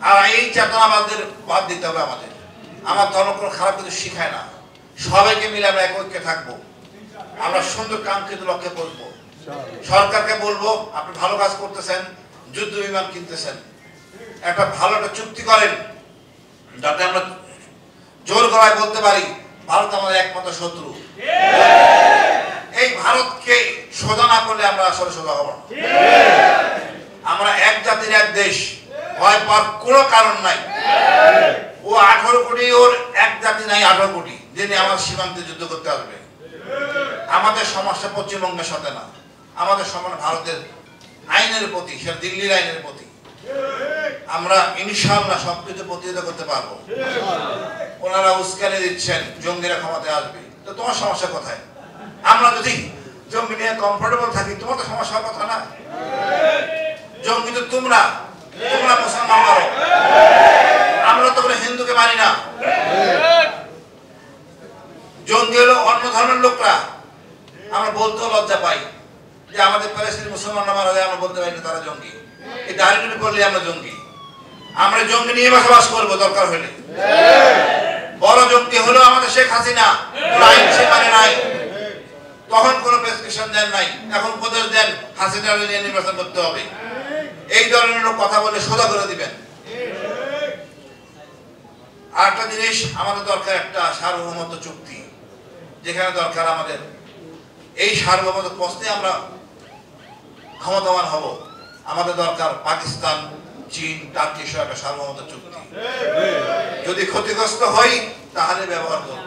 আর এই চেতনা আমাদের বাদ দিতে হবে। আমার ধর্ম কোনো খারাপ কিছু শিখায় না। সবাইকে মিলে আমরা এক ঐক্যে থাকবো, আমরা সুন্দর কাঙ্ক্ষিত লক্ষ্যে পৌঁছবো। সরকারকে বলবো, আপনি ভালো কাজ করতেছেন, যুদ্ধ বিমান কিনতেছেন, একটা ভালো একটা চুক্তি করেন, যাতে আমরা জোর গলায় বলতে পারি ভারত আমাদের একমাত্র শত্রু। এই ভারতকে সোজা না করলে আমরা আসলে সোজা হব না। আমরা এক জাতির এক দেশ, ভয় পাওয়ার কোনো কারণ নাই। ও 18 কোটি, ওর এক জাতি নাই 18 কোটি, যিনি আমার সীমান্তে যুদ্ধ করতে আসবে। আমাদের সমস্যা পশ্চিমবঙ্গের সাথে না, আমাদের সমস্যা ভারতের আইনের প্রতি, সেটা দিল্লির আইনের প্রতি। আমরা ইনশাআল্লাহ সবকিছু প্রতিহত করতে পারবো। ওনারা উস্কানি দিচ্ছেন জঙ্গিরা ক্ষমতায় আসবে, তো তোমার সমস্যা কোথায়? আমরা যদি জঙ্গি নিয়ে কমফোর্টেবল থাকি, তোমার তো সমস্যার কথা না। জঙ্গি তো তোমরা মুসলমান মারো, আমরা তো হিন্দুকে মারি না। জঙ্গি হলো অন্য ধর্মের লোকরা। আমরা বলতেও লজ্জা পাই যে আমাদের প্যালেস্টাইন মুসলমানরা মারা যায়, আমরা বলতে পারি না তারা জঙ্গি। এই দাঁড়িয়ে করলে আমরা জঙ্গি। আমরা জঙ্গি নিয়ে বসবাস করবো দরকার হলে। বড় জঙ্গি হলো আমাদের শেখ হাসিনা, আইন সে মানে নাই, তখন কোনো প্রেসক্রিপশন দেন নাই, এখন উপদেশ দেন হাসিনা নিয়ে নির্বাচন করতে হবে। এই ধরনের কথা বলে সোজা করে দিবেন। আর একটা জিনিস আমাদের দরকার, একটা সার্বভৌমত্ব চুক্তি, যেখানে দরকার আমাদের এই সার্বভৌমত্ব প্রশ্নে আমরা ক্ষমতাবান হব। আমাদের দরকার পাকিস্তান, চীন, টার্কি সহ একটা সার্বভৌমত্ব চুক্তি। যদি ক্ষতিগ্রস্ত হই তাহলে ব্যবহার করব।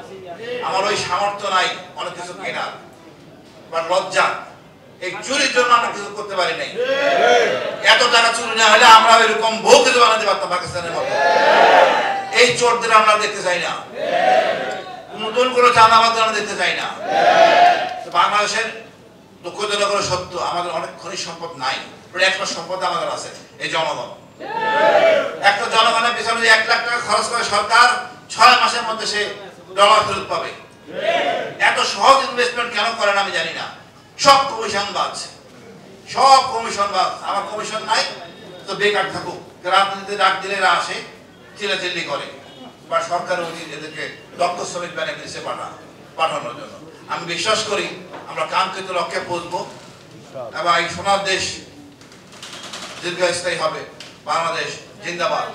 আমার ওই সামর্থ্য নাই অনেক কিছু কেনার, বা লজ্জা, এই চুরির জন্য আমরা কিছু করতে পারি নাই। এত টাকা চুরি না হলে আমরা এরকম বহু কিছু বানাতে পারতাম পাকিস্তানের মতো। এই চোরদের আমরা দেখতে চাই না, নতুন কোনো চাঁদাবাদ আমরা দেখতে চাই না। বাংলাদেশের দুঃখজনক সত্য, আমাদের অনেক খনিজ সম্পদ নাই, একটা সম্পদ আমাদের আছে, এই জনগণ। একটা জনগণের পিছনে 1 লাখ টাকা খরচ করে সরকার 6 মাসের মধ্যে সে ডলার ফেরত পাবে। এত সহজ ইনভেস্টমেন্ট কেন করেন আমি জানি না। সব কমিশনবাজ। আমার কমিশন নাই তো বেকার থাকুক, রাজনীতিতে ডাক দিলে এরা আসে, চিল্লাচিল্লি করে, বা সরকারের উচিত এদেরকে দক্ষ শ্রমিক বেনিফিটে পাঠানোর জন্য। আমি বিশ্বাস করি আমরা কাঙ্ক্ষিত লক্ষ্যে পৌঁছবো এবং এই সোনার দেশ দীর্ঘস্থায়ী হবে। বাংলাদেশ জিন্দাবাদ।